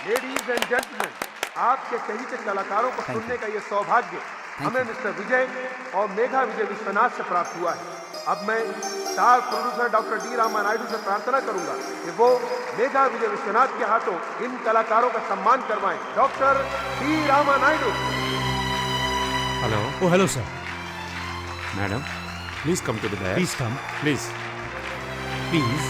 Ladies and gentleman, आपके चहेते कलाकारों को सुनने का ये सौभाग्य हमें मिस्टर विजय और मेघा विजय विश्वनाथ से प्राप्त हुआ है। अब मैं star producer doctor D Rama Naidu से प्रार्थना करूंगा कि वो मेघा विजय विश्वनाथ के हाथों इन कलाकारों का सम्मान करवाएं। Doctor D Rama Naidu. Hello. Oh, hello, sir. Madam, please come to the back. Please come. Please. Please.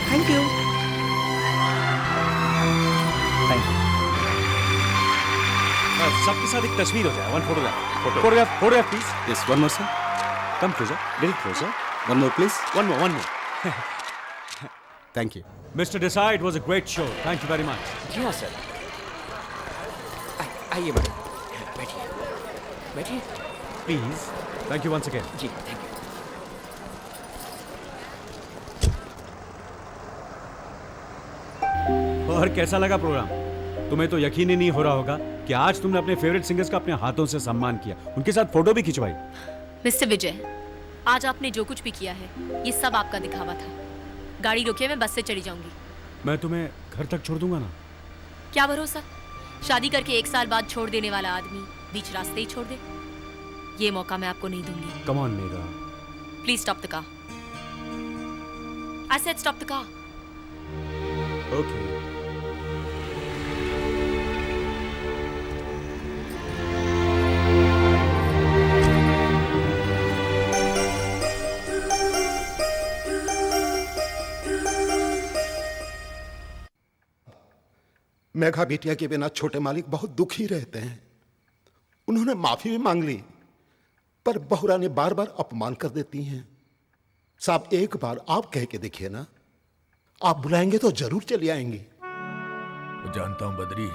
Thank you. Thank you. सबके साथ एक तस्वीर हो जाए। One photograph. Photograph, please. Yes, one more, sir. Come closer. Little closer. One more, please. One more. Thank you. Mr. Desai, it was a great show. Thank you very much. जी हाँ sir. आइए madam, बैठिए बैठिए। Please. Thank you once again. जी thank you. और कैसा लगा programme? तुम्हें तो यकीन ही नहीं हो रहा होगा कि आज तुमने अपने फेवरेट सिंगर्स का अपने हाथों से सम्मान किया, उनके साथ फोटो भी खिंचवाई। मिस्टर विजय, आज आपने जो कुछ भी किया है ये सब आपका दिखावा था। गाड़ी रोकिए, मैं बस से चली जाऊंगी। मैं तुम्हें घर तक छोड़ दूंगा ना। क्या भरोसा, शादी करके 1 साल बाद छोड़ देने वाला आदमी बीच रास्ते ही छोड़ दे। ये मौका मैं आपको नहीं दूंगी। Come on Megha. Please stop the car. I said stop the car. Okay. Megha बिटिया के बिना छोटे मालिक बहुत दुखी रहते हैं। उन्होंने माफी भी मांग ली, पर बहुरा ने बार बार अपमान कर देती हैं। साहब, एक बार आप कह के देखिए ना, आप बुलाएंगे तो जरूर चली आएंगी। जानता हूं बद्री,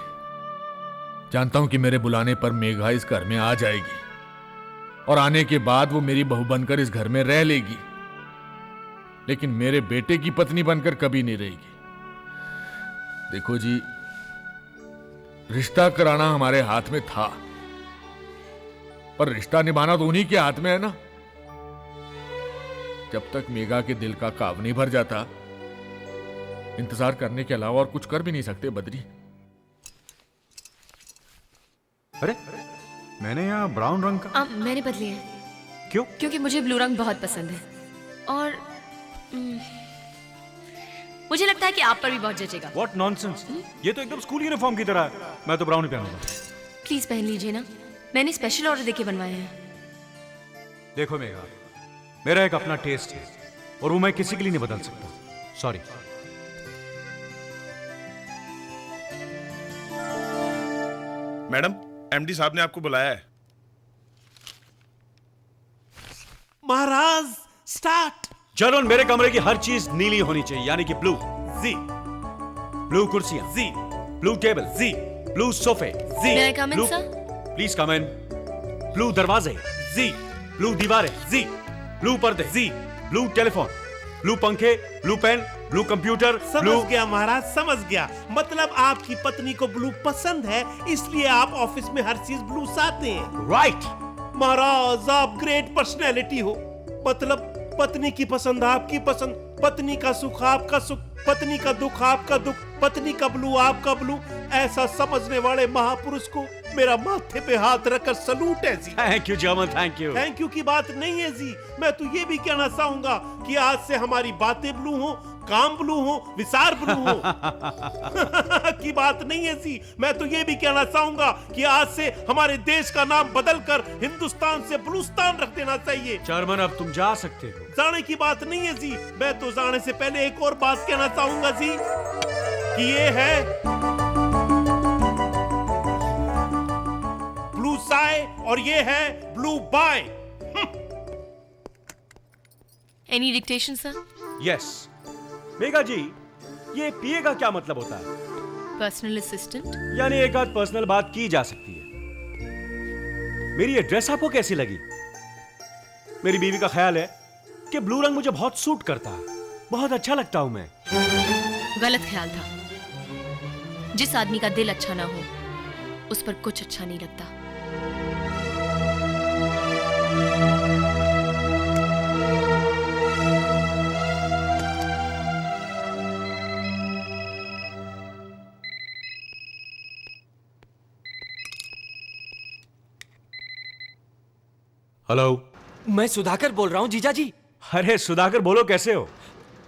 जानता हूं कि मेरे बुलाने पर मेघा इस घर में आ जाएगी और आने के बाद वो मेरी बहू बनकर इस घर में रह लेगी, लेकिन मेरे बेटे की पत्नी बनकर कभी नहीं रहेगी। देखो जी, रिश्ता कराना हमारे हाथ में था, पर रिश्ता निभाना तो उन्हीं के हाथ में है ना। जब तक मेघा के दिल का काव नहीं भर जाता, इंतजार करने के अलावा और कुछ कर भी नहीं सकते बद्री। अरे, मैंने यहाँ ब्राउन रंग का। मैंने बदले हैं। क्यों? क्योंकि मुझे ब्लू रंग बहुत पसंद है और मुझे लगता है कि आप पर भी बहुत जचेगा। What nonsense! ये तो एकदम स्कूल यूनिफॉर्म की तरह है। मैं तो ब्राउन ही पहनूंगा। प्लीज पहन लीजिए ना, मैंने स्पेशल ऑर्डर देके बनवाए हैं। देखो मेघा, मेरा एक अपना टेस्ट है और वो मैं किसी के लिए नहीं बदल सकता। सॉरी। मैडम, एमडी साहब ने आपको बुलाया है। महाराज स्टार्ट। चलो, मेरे कमरे की हर चीज नीली होनी चाहिए, यानी कि ब्लू। जी। ब्लू कुर्सियां। जी। Blue table. जी। ब्लू सोफे। जी। May I come in, blue, sir? Please come in. Blue दरवाजे। जी। ब्लू दीवारें। जी। ब्लू पर्दे। जी। Blue telephone. ब्लू पंखे। Blue pen. Blue computer. समझ गया महाराज, समझ गया। मतलब आपकी पत्नी को ब्लू पसंद है, इसलिए आप ऑफिस में हर चीज ब्लू चाहते हैं। राइट। महाराज, आप ग्रेट पर्सनैलिटी हो। मतलब पत्नी की पसंद आपकी पसंद, पत्नी का सुख आपका सुख, पत्नी का दुख आपका दुख, पत्नी का ब्लू आपका ब्लू। ऐसा समझने वाले महापुरुष को मेरा माथे पे हाथ रखकर सलूट है जी। Thank you German, thank you. Thank you की बात नहीं है जी। मैं तो ये भी कहना चाहूंगा कि आज से हमारी बातें ब्लू हो, काम ब्लू हो, विचार ब्लू हो की बात नहीं है जी। मैं तो ये भी कहना चाहूंगा कि आज से हमारे देश का नाम बदलकर हिंदुस्तान से ब्लूस्तान रख देना चाहिए। जर्मन, अब तुम जा सकते हो। जाने की बात नहीं है जी। मैं तो जाने से पहले एक और बात कहना चाहूंगा जी कि ये है ब्लू साय और ये है ब्लू बाय। Any dictation sir? Yes. Megha ji, ये पीए का क्या मतलब होता है? Personal assistant. यानी एक आध पर्सनल बात की जा सकती है। मेरी ये ड्रेस आपको कैसी लगी? मेरी बीवी का ख्याल है कि ब्लू रंग मुझे बहुत सूट करता है, बहुत अच्छा लगता हूं मैं। गलत ख्याल था। जिस आदमी का दिल अच्छा ना हो, उस पर कुछ अच्छा नहीं लगता। हेलो। मैं सुधाकर बोल रहा हूँ जीजा जी। अरे सुधाकर बोलो, कैसे हो?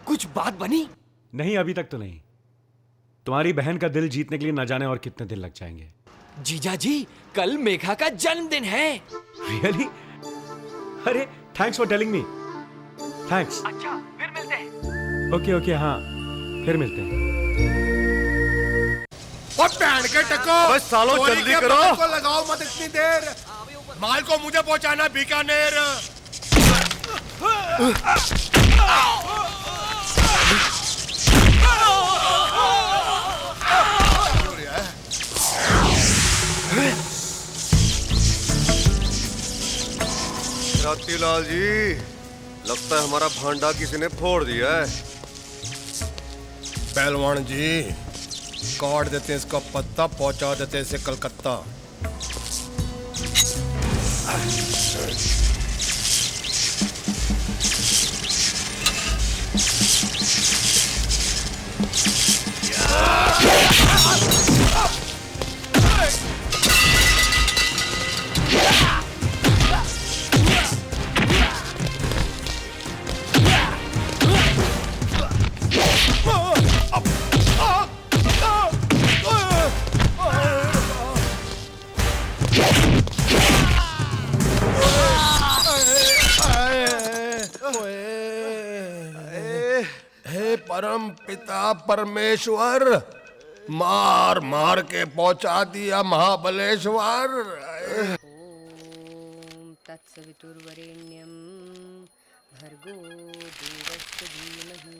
कुछ बात बनी? नहीं, अभी तक तो नहीं। तुम्हारी बहन का दिल जीतने के लिए न जाने और कितने दिन लग जाएंगे। जीजा जी, कल मेघा का जन्मदिन है। रियली? अरे thanks for telling me. Thanks. अच्छा, फिर मिलते हैं। ओके ओके, हाँ फिर मिलते हैं। और पहन के टको, बस सालों जल्दी करो। को लगाओ मत इतनी देर। माल को मुझे पहुंचाना बीकानेर। रातीलाल जी, लगता है हमारा भांडा किसी ने फोड़ दिया है। पहलवान जी, काट देते हैं इसका पत्ता, पहुंचा देते हैं इसे कलकत्ता। परम पिता परमेश्वर, मार मार के पहुंचा दिया महाबलेश्वर। ओम तत्सवितुर्वरेण्यं भर्गो देवस्य धीमहि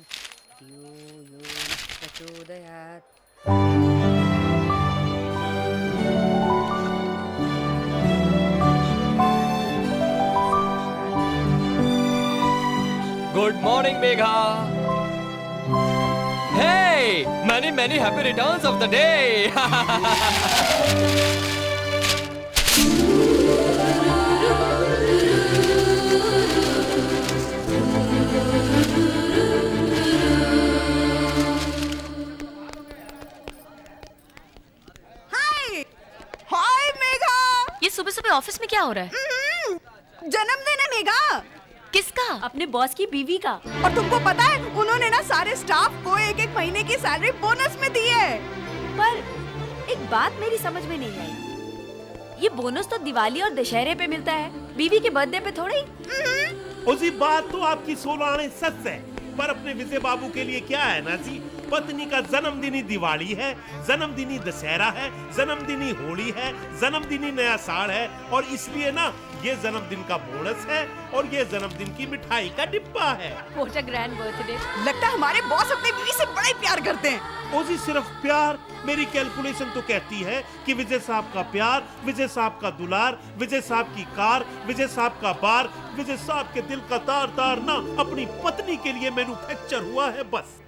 धियो यो नः प्रचोदयात्। Good morning Megha. Hey, many happy returns of the day. हाय मेघा। ये सुबह सुबह ऑफिस में क्या हो रहा है? जन्मदिन है मेघा। किसका? अपने बॉस की बीवी का। और तुमको पता है, उन्होंने ना सारे स्टाफ को एक एक महीने की सैलरी बोनस में दी है। पर एक बात मेरी समझ में नहीं आई, ये बोनस तो दिवाली और दशहरे पे मिलता है, बीवी के बर्थडे पे थोड़ी। उसी बात तो आपकी 16 आने सच है, पर अपने विजय बाबू के लिए क्या है ना जी, पत्नी का जन्मदिनी दिवाली है, जन्मदिनी दशहरा है, जन्मदिनी होली है, जन्मदिनी नया साल है, और इसलिए ना ये जन्मदिन का बोनस है और ये जन्मदिन की मिठाई का डिब्बा है। What a grand birthday. लगता है हमारे बॉस अपनी बीवी से बड़ा ही प्यार करते हैं। ओ जी, सिर्फ प्यार? मेरी कैलकुलेशन तो कहती है कि विजय साहब का प्यार, विजय साहब का दुलार, विजय साहब की कार, विजय साहब का बार, विजय साहब के दिल का तार तार ना अपनी पत्नी के लिए मैन्युफैक्चर हुआ है बस।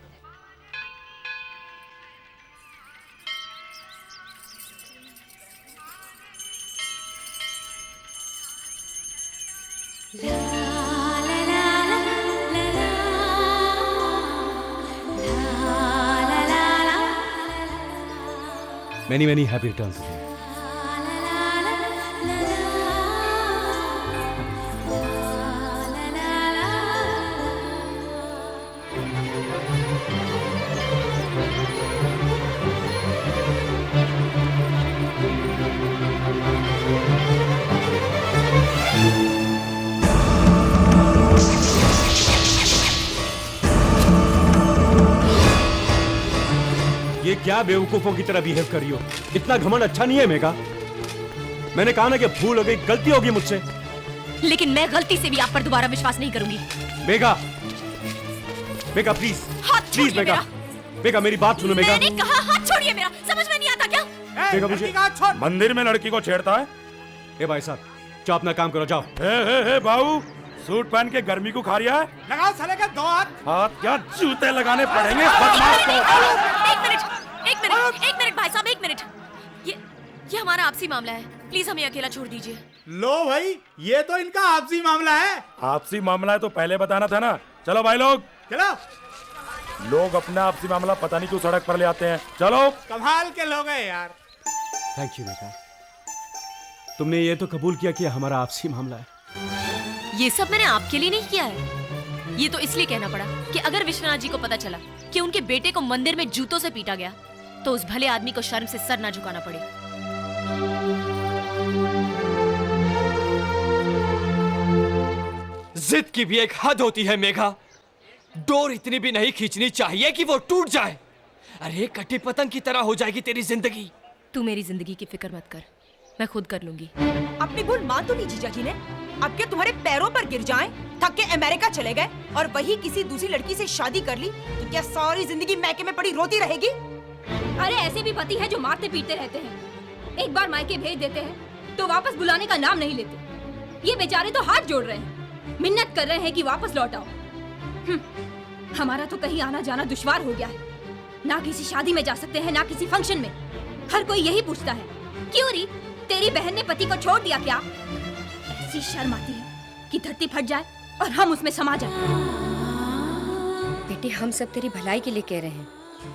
Many happy returns. ये क्या बेवकूफों की तरह बिहेव कर रही हो? इतना घमंड अच्छा नहीं है मेघा। मैंने कहा ना कि भूल हो गई, गलती होगी मुझसे। लेकिन मैं गलती से भी आप पर दोबारा विश्वास नहीं करूंगी। मेघा, मेघा प्लीज, हाथ प्लीज छोड़िए मेघा, मेरा। मेघा मेरी बात सुनो मेघा। मैंने कहा हाथ छोड़िए मेरा, समझ में नहीं आता क्या? मेघा मुझे मंदिर में लड़की को छेड़ता है? ए भाई साहब, जाओ अपना काम करो, जाओ। हे बाबू, सूट पहन के गर्मी को खा रहा है? लगाओ साले का 2 हाथ। हाथ क्या जूते लगाने पड़ेंगे बदमाश को। एक मिनट भाई साहब, एक मिनट। ये हमारा आपसी मामला है, प्लीज हमें अकेला छोड़ दीजिए। लो भाई, ये तो इनका आपसी मामला है। आपसी मामला है तो पहले बताना था ना। चलो भाई लोग, चलो। लोग अपना आपसी मामला पता नहीं क्यों सड़क पर ले आते हैं। चलो। कमाल के लोग हैं यार। थैंक यू बेटा, तुमने ये तो कबूल किया कि हमारा आपसी मामला है। ये सब मैंने आपके लिए नहीं किया है। ये तो इसलिए कहना पड़ा कि अगर विश्वनाथ जी को पता चला कि उनके बेटे को मंदिर में जूतों से पीटा गया तो उस भले आदमी को शर्म से सर ना झुकाना पड़े। जिद की भी एक हद होती है मेघा। डोर इतनी भी नहीं खींचनी चाहिए कि वो टूट जाए। अरे कटी पतंग की तरह हो जाएगी तेरी जिंदगी। तू मेरी जिंदगी की फिक्र मत कर, मैं खुद कर लूंगी। अपनी भूल मान तो नहीं जीजा जी ने। अब क्या तुम्हारे पैरों पर गिर जाएं, थक के अमेरिका चले गए और वही किसी दूसरी लड़की से शादी कर ली तो क्या सारी जिंदगी मैके में पड़ी रोती रहेगी? अरे ऐसे भी पति है जो मारते पीटते रहते हैं। एक बार मायके भेज देते हैं तो वापस बुलाने का नाम नहीं लेते। ये बेचारे तो हाथ जोड़ रहे हैं, मिन्नत कर रहे हैं कि वापस लौट आओ। हमारा तो कहीं आना जाना दुश्वार हो गया है। ना किसी शादी में जा सकते हैं, ना किसी फंक्शन में। हर कोई यही पूछता है, क्यों री तेरी बहन ने पति को छोड़ दिया क्या? ऐसी शर्म आती है कि धरती फट जाए और हम उसमें समा जाए। बेटे, हम सब तेरी भलाई के लिए कह रहे हैं,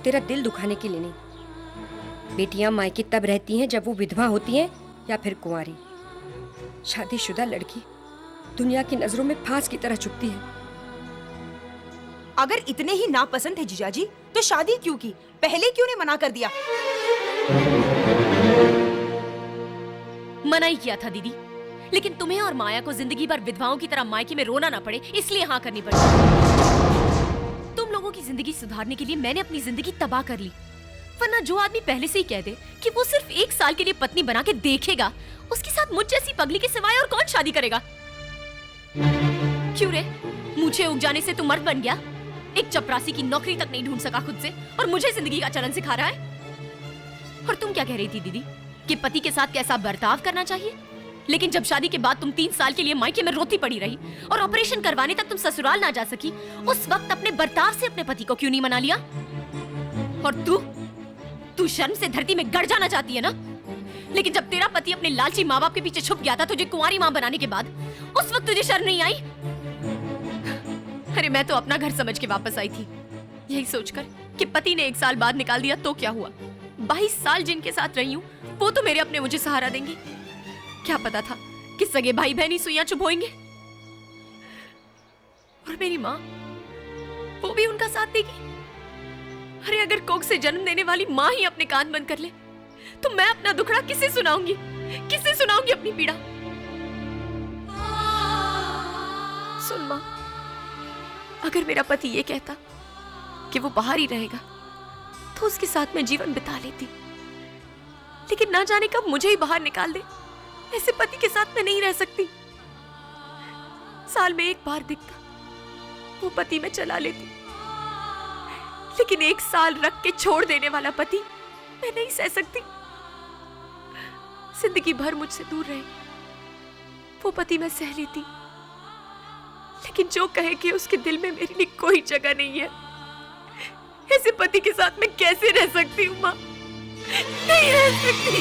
तेरा दिल दुखाने के लिए नहीं। बेटियां मायके तब रहती हैं जब वो विधवा होती हैं या फिर कुंवारी। शादीशुदा लड़की दुनिया की नजरों में फांस की तरह चुभती है। अगर इतने ही नापसंद है जीजा जी तो शादी क्यों की? पहले क्यों नहीं मना कर दिया? मना ही किया था दीदी, लेकिन तुम्हें और माया को जिंदगी भर विधवाओं की तरह मायके में रोना ना पड़े इसलिए हाँ करनी पड़ी। तुम लोगों की जिंदगी सुधारने के लिए मैंने अपनी जिंदगी तबाह कर ली। वरना जो आदमी पहले से ही कह दे कि वो सिर्फ 1 साल के लिए पत्नी बना के देखेगा, उसके साथ मुझ जैसी पगली के सिवाय और कौन शादी करेगा? क्यों रे, मुझे उग जाने से तू मर्द बन गया? एक चपरासी की नौकरी तक नहीं ढूंढ सका खुद से और मुझे जिंदगी का चलन सिखा रहा है। और तुम क्या कह रही थी दीदी कि पति के साथ कैसा बर्ताव करना चाहिए? लेकिन जब शादी के बाद तुम 3 साल के लिए मायके में रोती पड़ी रही और ऑपरेशन करवाने तक तुम ससुराल ना जा सकी, उस वक्त अपने बर्ताव से अपने पति को क्यों नहीं मना लिया? और तू शर्म से धरती में गड़ जाना चाहती है ना? लेकिन जब तेरा पति अपने लालची माँ बाप के पीछे छुप गया था तुझे कुंवारी माँ बनाने के बाद, उस वक्त तुझे शर्म नहीं आई? अरे मैं तो अपना घर समझ के वापस आई थी, यही सोचकर कि पति ने 1 साल बाद निकाल दिया तो क्या हुआ। 22 साल जिनके साथ रही हूँ वो तो मेरे अपने मुझे सहारा देंगे। क्या पता था कि सगे भाई बहन ही सुइयां चुभोएंगे। और मेरी माँ, वो भी उनका साथ देगी। अरे अगर कोख से जन्म देने वाली माँ ही अपने कान बंद कर ले तो मैं अपना दुखड़ा किसे सुनाऊंगी? किसे सुनाऊंगी अपनी पीड़ा? सुन माँ, अगर मेरा पति ये कहता कि वो बाहर ही रहेगा तो उसके साथ मैं जीवन बिता लेती, लेकिन ना जाने कब मुझे ही बाहर निकाल दे। ऐसे पति के साथ मैं नहीं रह सकती। साल में 1 बार दिखता वो पति मैं चला लेती, लेकिन 1 साल रख के छोड़ देने वाला पति मैं नहीं सह सकती। जिंदगी भर मुझसे दूर रहे वो पति मैं सह लेती, लेकिन जो कहे कि उसके दिल में मेरे लिए कोई जगह नहीं है, ऐसे पति के साथ मैं कैसे रह सकती हूँ माँ? नहीं रह सकती,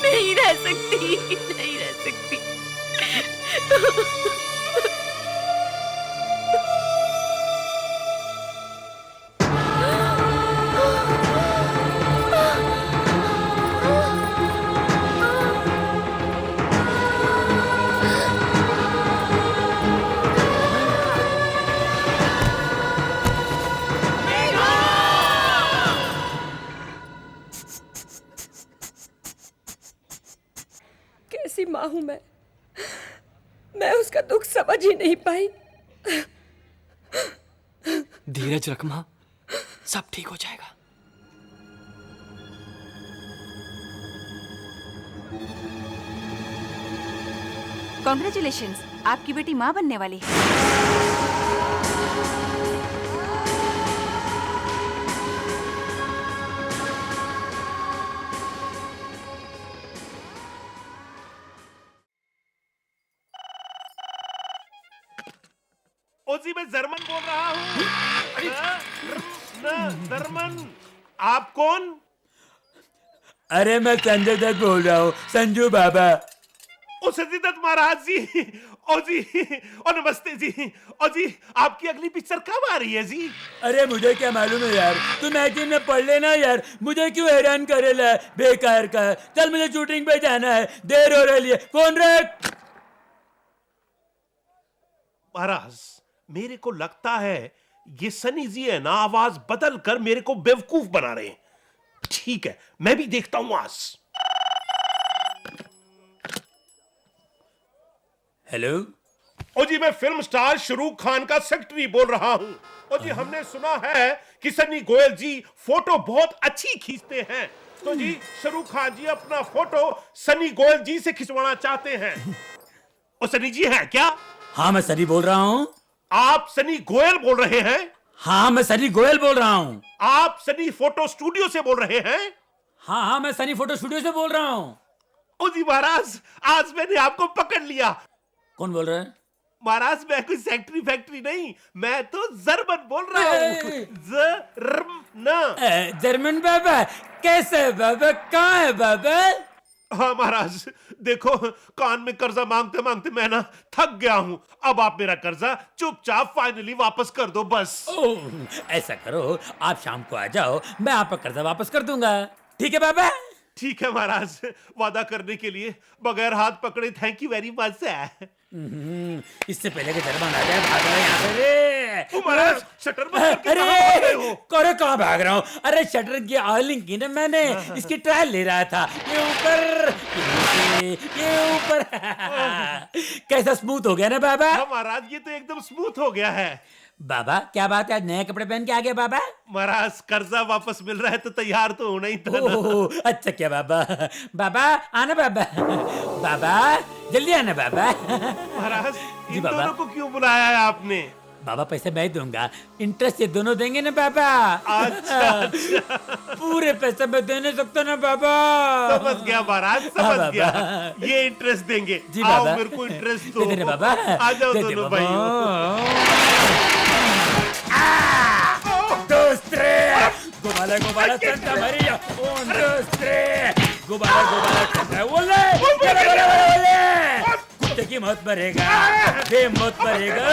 नहीं रह सकती, नहीं रह सकती। कैसी माँ हूं मैं उसका दुख समझ ही नहीं पाई। धीरज रख माँ, सब ठीक हो जाएगा। कॉन्ग्रेचुलेशंस, आपकी बेटी माँ बनने वाली है। ओजी, मैं जर्मन बोल रहा हूँ। जर्मन, आप कौन? अरे मैं संजय दत्त बोल रहा हूँ, संजू बाबा। ओ संजय दत्त महाराज जी, ओ जी, ओ नमस्ते जी। ओ जी, आपकी अगली पिक्चर कब आ रही है जी? अरे मुझे क्या मालूम है यार, तू मैगजीन में पढ़ लेना यार, मुझे क्यों हैरान करेला बेकार का। चल मुझे शूटिंग पे जाना है, देर हो रही है। फोन रख। महाराज, मेरे को लगता है ये सनी जी है ना, आवाज बदल कर मेरे को बेवकूफ बना रहे हैं। ठीक है, मैं भी देखता हूं आज। हेलो। ओ जी, मैं फिल्म स्टार शाहरुख खान का सेक्रेटरी बोल रहा हूं। ओ जी, हमने सुना है कि सनी गोयल जी फोटो बहुत अच्छी खींचते हैं, तो जी शाहरुख खान जी अपना फोटो सनी गोयल जी से खिंचवाना चाहते हैं। ओ सनी जी हैं क्या? हाँ, मैं सनी बोल रहा हूँ। आप सनी गोयल बोल रहे हैं? हाँ, मैं सनी गोयल बोल रहा हूँ। आप सनी फोटो स्टूडियो से बोल रहे हैं? हाँ हाँ, मैं सनी फोटो स्टूडियो से बोल रहा हूँ। ओ जी महाराज, आज मैंने आपको पकड़ लिया। कौन बोल रहा है? महाराज, मैं कोई सेक्रेटरी फैक्ट्री नहीं, मैं तो जर्मन बोल रहा हूँ। जर्मन बाबा? कैसे बाबा, कहाँ है बाबा? हाँ महाराज, देखो कान में कर्जा मांगते मांगते मैं ना थक गया हूँ। अब आप मेरा कर्जा चुपचाप फाइनली वापस कर दो बस। ओह, ऐसा करो, आप शाम को आ जाओ, मैं आपका कर्जा वापस कर दूंगा। ठीक है बाबा? ठीक है महाराज, वादा करने के लिए बगैर हाथ पकड़े थैंक यू वेरी मच। इससे पहले कि दरबान आ जाए, भाग रहे यहाँ से रे। महाराज, शटर बंद करके कहाँ भाग रहे हो? अरे कहाँ भाग रहा हूँ? अरे शटर की ऑयलिंग की ना मैंने, इसकी ट्रायल ले रहा था। ये ऊपर, ये ऊपर। कैसा स्मूथ हो गया ना बाबा? हाँ महाराज, ये तो एकदम स्मूथ हो गया है। बाबा क्या बात है, आज नए कपड़े पहन के आ गए बाबा? महाराज, कर्जा वापस मिल रहा है तो तैयार तो होना ही था ना। अच्छा क्या बाबा? बाबा आना बाबा, बाबा जल्दी आना बाबा। महाराज, जी इन बाबा। दोनों को क्यों बुलाया है आपने? बाबा पैसे मैं दूंगा, इंटरेस्ट ये दोनों देंगे ना बाबा। अच्छा, पूरे पैसे मैं दे नहीं सकता ना बाबा। समझ गया महाराज, हाँ, समझ गया। बाबा। ये इंटरेस्ट देंगे। जी आओ, बाबा। मेरे को इंटरेस्ट दे देना दो बाबा। आ जाओ दे दे दोनों बाबा। भाइयों। Dos, tres. Gubala, gubala, Santa Maria. 1, 2, 3. Gubala, gubala, Santa. Olé! Olé! कुत्ते की मौत मरेगा, मौत मरेगा।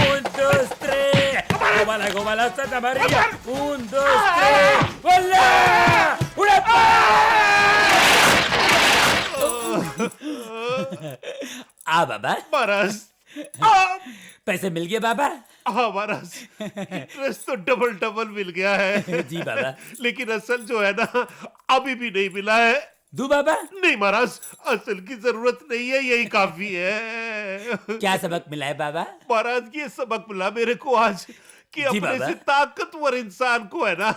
1, 2, 3. Gubala, gubala, Santa Maria. 1, 2, 3. Olé! उड़े आ बाबा। महाराज, पैसे मिल गए बाबा? हाँ महाराज, इंटरेस्ट तो डबल डबल मिल गया है। जी बाबा। लेकिन असल जो है ना, अभी भी नहीं मिला है। दू बाबा? नहीं महाराज, असल की जरूरत नहीं है, यही काफी है। क्या सबक मिला है बाबा? महाराज, ये सबक मिला मेरे को आज कि अपने बाबा। से ताकतवर इंसान को है ना,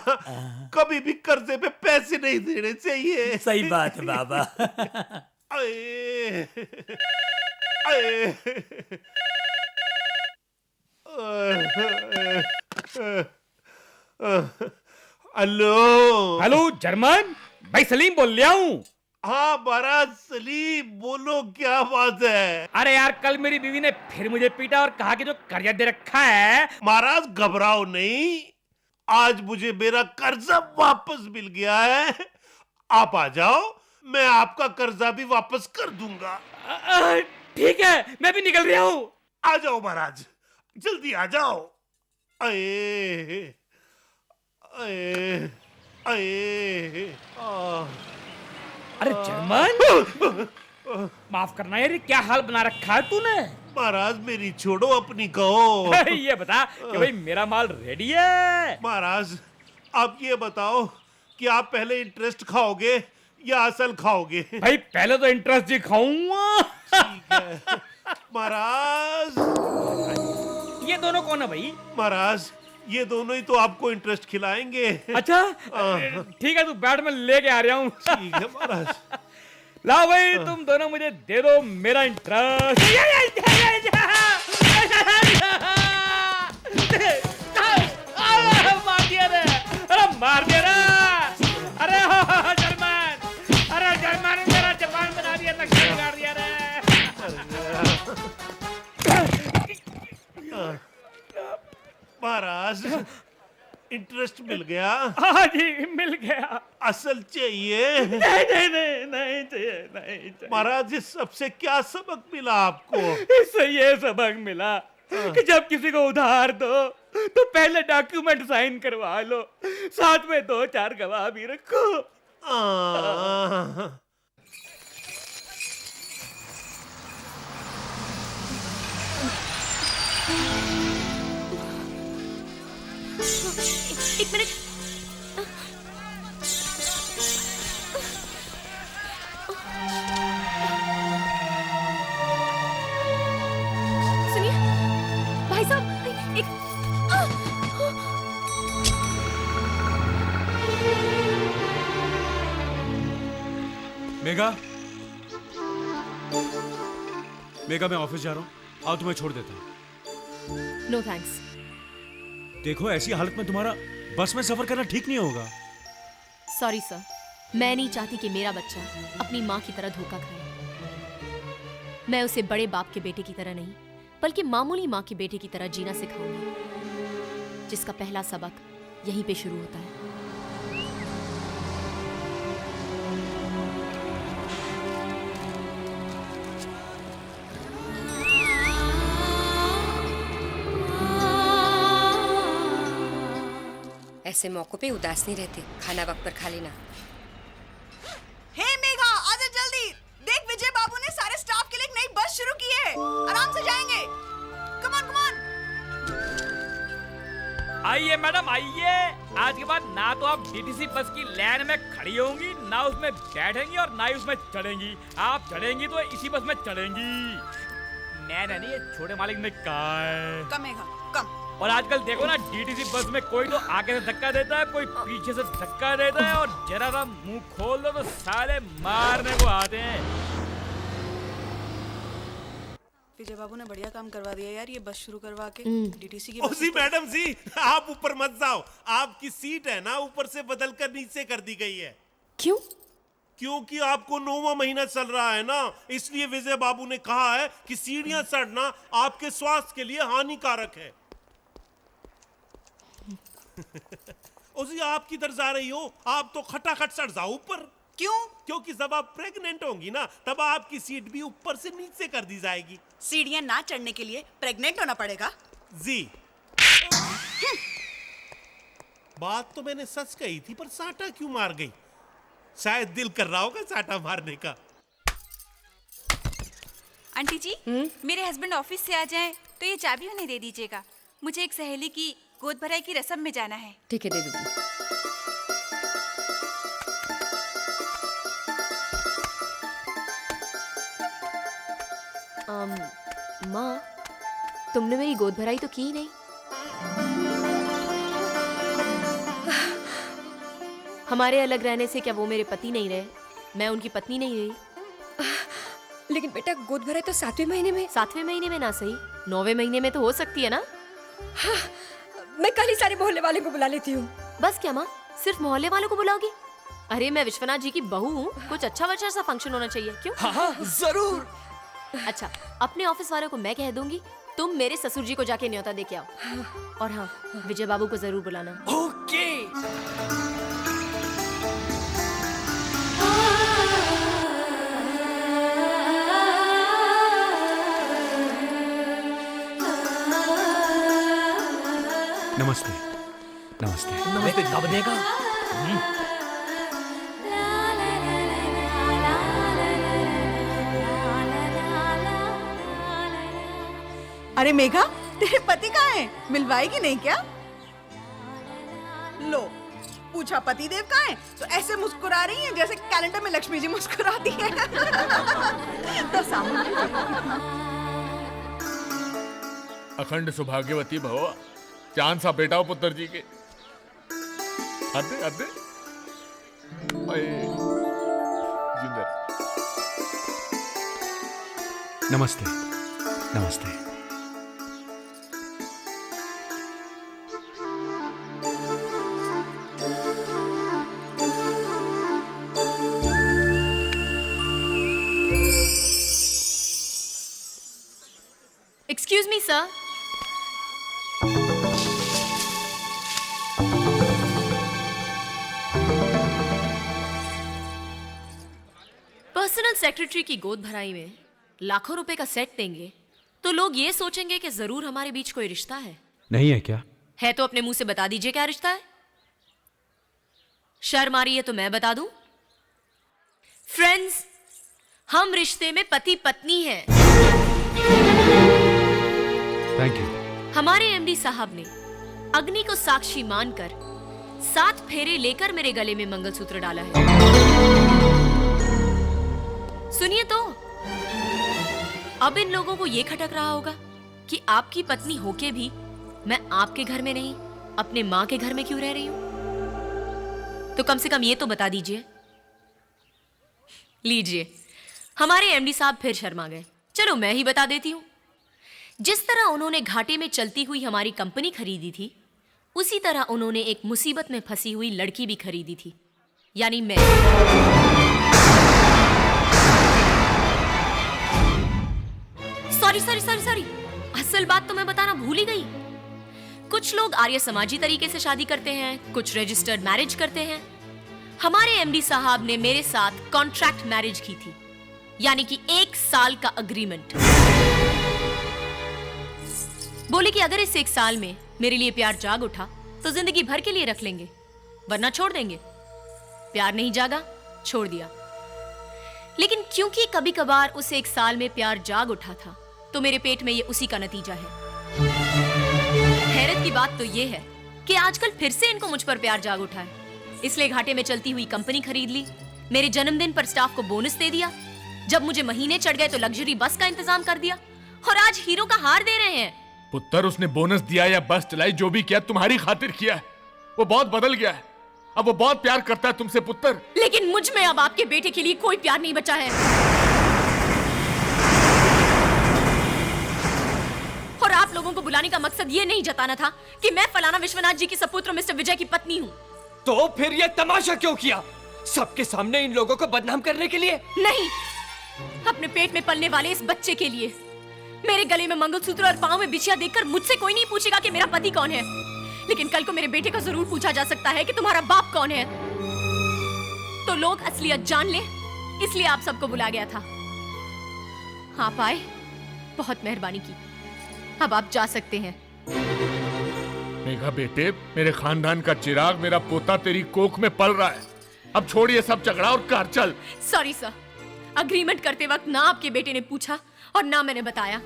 कभी भी कर्जे पे पैसे नहीं देने चाहिए। सही बात है बाबा। आए, आए, हेलो हेलो जर्मन, भाई सलीम बोल रहा हूँ। हाँ महाराज, सलीम बोलो, क्या बात है? अरे यार, कल मेरी बीवी ने फिर मुझे पीटा और कहा कि जो कर्जा दे रखा है। महाराज घबराओ नहीं, आज मुझे मेरा कर्जा वापस मिल गया है। आप आ जाओ, मैं आपका कर्जा भी वापस कर दूंगा। ठीक है, मैं भी निकल रहा हूँ। आ जाओ महाराज, जल्दी आ जाओ। अये, अये, अये, अरे जर्मन, माफ करना यार, ये क्या हाल बना रखा है तूने? महाराज मेरी छोड़ो, अपनी कहो। ये बता कि भाई मेरा माल रेडी है। महाराज, आप ये बताओ कि आप पहले इंटरेस्ट खाओगे या असल खाओगे? भाई पहले तो इंटरेस्ट ही खाऊंगा। ठीक है महाराज। ये दोनों कौन है भाई? महाराज, ये दोनों ही तो आपको इंटरेस्ट खिलाएंगे। अच्छा ठीक है, तू बैठ, मैं लेके आ रहा हूँ। ठीक है महाराज। लाओ भाई, तुम दोनों मुझे दे दो मेरा इंटरेस्ट। मार दिया रे, अरे मार दिया रे। अरे जर्मन, अरे जर्मन मेरा जापान बना दिया, नक्शा मार दिया रे। महाराज, इंटरेस्ट मिल गया? हाँ जी, मिल गया। असल चाहिए? नहीं नहीं नहीं, नहीं चाहिए, नहीं चाहिए। महाराज, इस सबसे क्या सबक मिला आपको? इससे ये सबक मिला कि जब किसी को उधार दो तो पहले डॉक्यूमेंट साइन करवा लो, साथ में 2-4 गवाह भी रखो। मेघा, मेघा मैं ऑफिस जा रहा हूँ, आओ तुम्हें छोड़ देता हूँ। No thanks. देखो ऐसी हालत में तुम्हारा बस में सफर करना ठीक नहीं होगा। सॉरी सर, मैं नहीं चाहती कि मेरा बच्चा अपनी माँ की तरह धोखा खाए। मैं उसे बड़े बाप के बेटे की तरह नहीं, बल्कि मामूली माँ के बेटे की तरह जीना सिखाऊंगी, जिसका पहला सबक यहीं पे शुरू होता है। ऐसे मौकों पे उदास नहीं रहते, खाना वक्त पर खा लेना। हे मेघा, आजा जल्दी। देख विजय बाबू ने सारे स्टाफ के लिए एक नई बस शुरू की है। आराम से जाएंगे। Come on come on. आइए मैडम आइए। आज के बाद ना तो आप डीटीसी बस की लाइन में खड़ी होंगी, ना उसमें बैठेंगी और ना ही उसमें चढ़ेंगी। आप चढ़ेंगी तो इसी बस में चढ़ेंगी। मैंने नहीं, ये छोटे मालिक ने कहा है। कम मेघा, कम। और आजकल देखो ना, डीटीसी बस में कोई तो आगे से धक्का देता है, कोई पीछे से धक्का देता है, और जरा सा मुंह खोल दो तो साले मारने को आते हैं। विजय बाबू ने बढ़िया काम करवा दिया यार, ये बस शुरू करवा के डीटीसी की ओ जी मैडम जी, आप ऊपर मत जाओ। आपकी सीट है ना, ऊपर से बदल कर नीचे कर दी गई है। क्यों? क्योंकि आपको 9वां महीना चल रहा है ना, इसलिए विजय बाबू ने कहा है कि सीढ़ियां चढ़ना आपके स्वास्थ्य के लिए हानिकारक है। ओ जी, आप किधर जा रही हो? आप तो खटाखट चढ़ जाओ ऊपर। क्यों? क्योंकि जब आप प्रेग्नेंट होंगी ना, तब आपकी सीट भी ऊपर से नीचे कर दी जाएगी। सीढ़ियां ना चढ़ने के लिए प्रेग्नेंट होना पड़ेगा? जी। बात तो मैंने सच कही थी, पर साटा क्यों मार गई? शायद दिल कर रहा होगा साटा मारने का। आंटी जी, मेरे हस्बैंड ऑफिस से आ जाएं तो ये चाबी उन्हें दे दीजिएगा। मुझे एक सहेली की गोद भराई की रस्म में जाना है। ठीक है, दे दूंगी। माँ, तुमने मेरी गोद भराई तो की नहीं। हमारे अलग रहने से क्या वो मेरे पति नहीं रहे? मैं उनकी पत्नी नहीं रही? लेकिन बेटा, गोद भराई तो 7वें महीने में। 7वें महीने में ना सही, 9वें महीने में तो हो सकती है ना? हाँ, मैं कल ही सारे मोहल्ले वाले को बुला लेती हूँ। बस क्या माँ, सिर्फ मोहल्ले वालों को बुलाओगी? अरे मैं विश्वनाथ जी की बहू हूँ, कुछ अच्छा वच्चा सा फंक्शन होना चाहिए। क्यों? हाँ, जरूर। अच्छा, अपने ऑफिस वालों को मैं कह दूंगी, तुम मेरे ससुर जी को जाके न्योता दे के आओ। और हाँ, विजय बाबू को जरूर बुलाना। ओके। नमस्ते। नमस्ते। नमस्ते। दब देगा। अरे मेघा, तेरे पति कहाँ हैं? मिलवाएगी नहीं क्या? लो, पूछा पति देव कहाँ हैं? तो ऐसे मुस्कुरा रही हैं जैसे कैलेंडर में लक्ष्मी जी मुस्कुराती हैं। तो सामने अखंड सौभाग्यवती भव, चांद सा बेटा हो पुत्र जी के। आदे आदे जिंदर। नमस्ते। नमस्ते। Excuse me sir. Personal secretary की गोद भराई में लाखों रुपए का सेट देंगे तो लोग ये सोचेंगे कि जरूर हमारे बीच कोई रिश्ता है। नहीं है क्या? है तो अपने मुंह से बता दीजिए क्या रिश्ता है। शर्म आ रही है तो मैं बता दूं। फ्रेंड्स, हम रिश्ते में पति पत्नी हैं। Thank you. हमारे एमडी साहब ने अग्नि को साक्षी मानकर 7 फेरे लेकर मेरे गले में मंगलसूत्र डाला है। सुनिए तो, अब इन लोगों को यह खटक रहा होगा कि आपकी पत्नी होके भी मैं आपके घर में नहीं, अपने मां के घर में क्यों रह रही हूं। तो कम से कम ये तो बता दीजिए लीजिए, हमारे एमडी साहब फिर शर्मा गए। चलो मैं ही बता देती हूँ। जिस तरह उन्होंने घाटे में चलती हुई हमारी कंपनी खरीदी थी, उसी तरह उन्होंने एक मुसीबत में फंसी हुई लड़की भी खरीदी थी, यानी मैं। सॉरी, असल बात तो मैं बताना भूल ही गई। कुछ लोग आर्य समाजी तरीके से शादी करते हैं, कुछ रजिस्टर्ड मैरिज करते हैं। हमारे एमडी साहब ने मेरे साथ कॉन्ट्रैक्ट मैरिज की थी, यानी कि 1 साल का अग्रीमेंट। बोले कि अगर इस 1 साल में मेरे लिए प्यार जाग उठा तो जिंदगी भर के लिए रख लेंगे, वरना छोड़ देंगे। प्यार नहीं जागा, छोड़ दिया। लेकिन क्योंकि कभी कभार उस 1 साल में प्यार जाग उठा था, तो मेरे पेट में ये उसी का नतीजा है। हैरत की बात तो ये है कि आजकल फिर से इनको मुझ पर प्यार जाग उठा है, इसलिए घाटे में चलती हुई कंपनी खरीद ली। मेरे जन्मदिन पर स्टाफ को बोनस दे दिया। जब मुझे महीने चढ़ गए तो लग्जरी बस का इंतजाम कर दिया, और आज हीरो का हार दे रहे हैं। पुत्र, उसने बोनस दिया या बस चलाई, जो भी किया तुम्हारी खातिर किया है। वो बहुत बदल गया है, अब वो बहुत प्यार करता है तुमसे पुत्र। लेकिन मुझ में अब आपके बेटे के लिए कोई प्यार नहीं बचा है। और आप लोगों को बुलाने का मकसद ये नहीं जताना था कि मैं फलाना विश्वनाथ जी की सपुत्र मिस्टर विजय की पत्नी हूँ। तो फिर ये तमाशा क्यों किया? सबके सामने इन लोगों को बदनाम करने के लिए? नहीं, अपने पेट में पलने वाले इस बच्चे के लिए। मेरे गले में मंगलसूत्र और पांव में बिछिया देखकर मुझसे कोई नहीं पूछेगा कि मेरा पति कौन है, लेकिन कल को मेरे बेटे का जरूर पूछा जा सकता है कि तुम्हारा बाप कौन है। तो लोग असलियत जान ले, इसलिए आप सबको बुला गया था। आप आए, बहुत मेहरबानी की। अब आप जा सकते हैं। मेघा बेटे, मेरे खानदान का चिराग, मेरा पोता तेरी कोख में पल रहा है। अब छोड़िए सब झगड़ा और घर चल। सॉरी सर, अग्रीमेंट करते वक्त ना आपके बेटे ने पूछा और ना मैंने बताया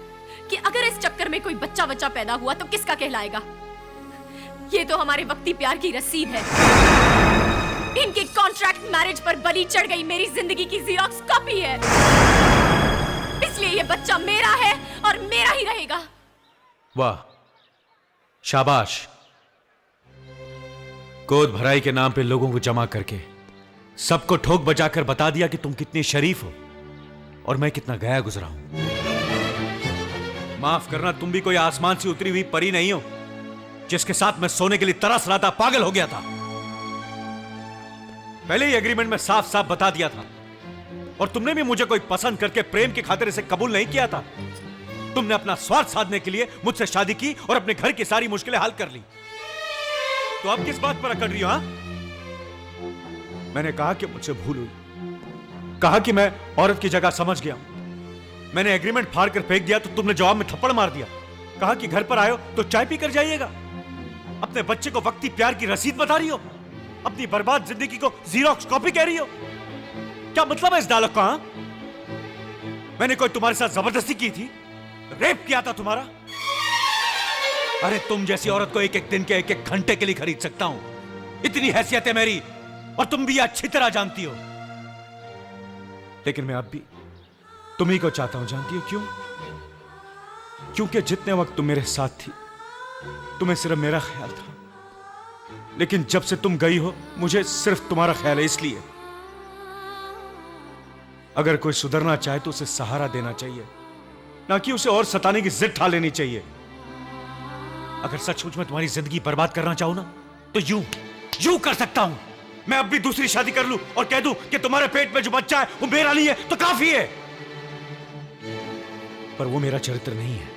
कि अगर इस चक्कर में कोई बच्चा पैदा हुआ तो किसका कहलाएगा। ये तो हमारे वक्ती प्यार की रसीद है। इनके कॉन्ट्रैक्ट मैरिज पर बलि चढ़ गई मेरी जिंदगी की ज़ेरॉक्स कॉपी है, इसलिए ये बच्चा मेरा है और मेरा ही रहेगा। वाह, शाबाश। गोद भराई के नाम पे लोगों को जमा करके सबको ठोक बजाकर बता दिया कि तुम कितने शरीफ हो और मैं कितना गया गुजरा हूं। माफ करना, तुम भी कोई आसमान से उतरी हुई परी नहीं हो जिसके साथ मैं सोने के लिए तरस रहा था, पागल हो गया था। पहले ही एग्रीमेंट में साफ साफ बता दिया था, और तुमने भी मुझे कोई पसंद करके प्रेम की खातिर इसे कबूल नहीं किया था। तुमने अपना स्वार्थ साधने के लिए मुझसे शादी की और अपने घर की सारी मुश्किलें हल कर ली। तो अब किस बात पर अकड़ रही हो? हाँ, मैंने कहा कि मुझसे भूल हुई, कहा कि मैं औरत की जगह समझ गया। मैंने एग्रीमेंट फाड़ कर फेंक दिया तो तुमने जवाब में थप्पड़ मार दिया। कहा कि घर पर आयो तो चाय पी कर जाइएगा। अपने बच्चे को वक्ती प्यार की रसीद बता रही हो, अपनी बर्बाद जिंदगी को ज़ेरॉक्स कॉपी कह रही हो। क्या मतलब है इस डायलॉग का? मैंने कोई तुम्हारे साथ जबरदस्ती की थी, रेप किया था तुम्हारा? अरे तुम जैसी औरत को एक एक दिन के एक एक घंटे के लिए खरीद सकता हूं, इतनी हैसियत है मेरी, और तुम भी अच्छी तरह जानती हो। लेकिन मैं अब भी तुम्ही को चाहता हूं। जानती हो क्यों? क्योंकि जितने वक्त तुम मेरे साथ थी तुम्हें सिर्फ मेरा ख्याल था, लेकिन जब से तुम गई हो मुझे सिर्फ तुम्हारा ख्याल है। इसलिए अगर कोई सुधरना चाहे तो उसे सहारा देना चाहिए, ना कि उसे और सताने की जिद ठान लेनी चाहिए। अगर सचमुच में तुम्हारी जिंदगी बर्बाद करना चाहूं ना, तो यूं कर सकता हूं। मैं अब भी दूसरी शादी कर लूं और कह दूं कि तुम्हारे पेट में जो बच्चा है वो मेरा नहीं है तो काफी है। पर वो मेरा चरित्र नहीं है।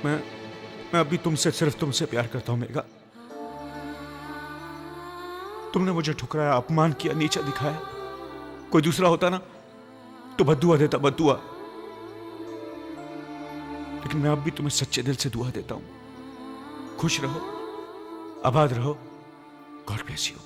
मैं अभी तुमसे, सिर्फ तुमसे प्यार करता हूं मेघा। तुमने मुझे ठुकराया, अपमान किया, नीचा दिखाया। कोई दूसरा होता ना तो बद्दुआ देता, बद्दुआ। लेकिन मैं अब भी तुम्हें सच्चे दिल से दुआ देता हूं। खुश रहो, आबाद रहो। God bless you.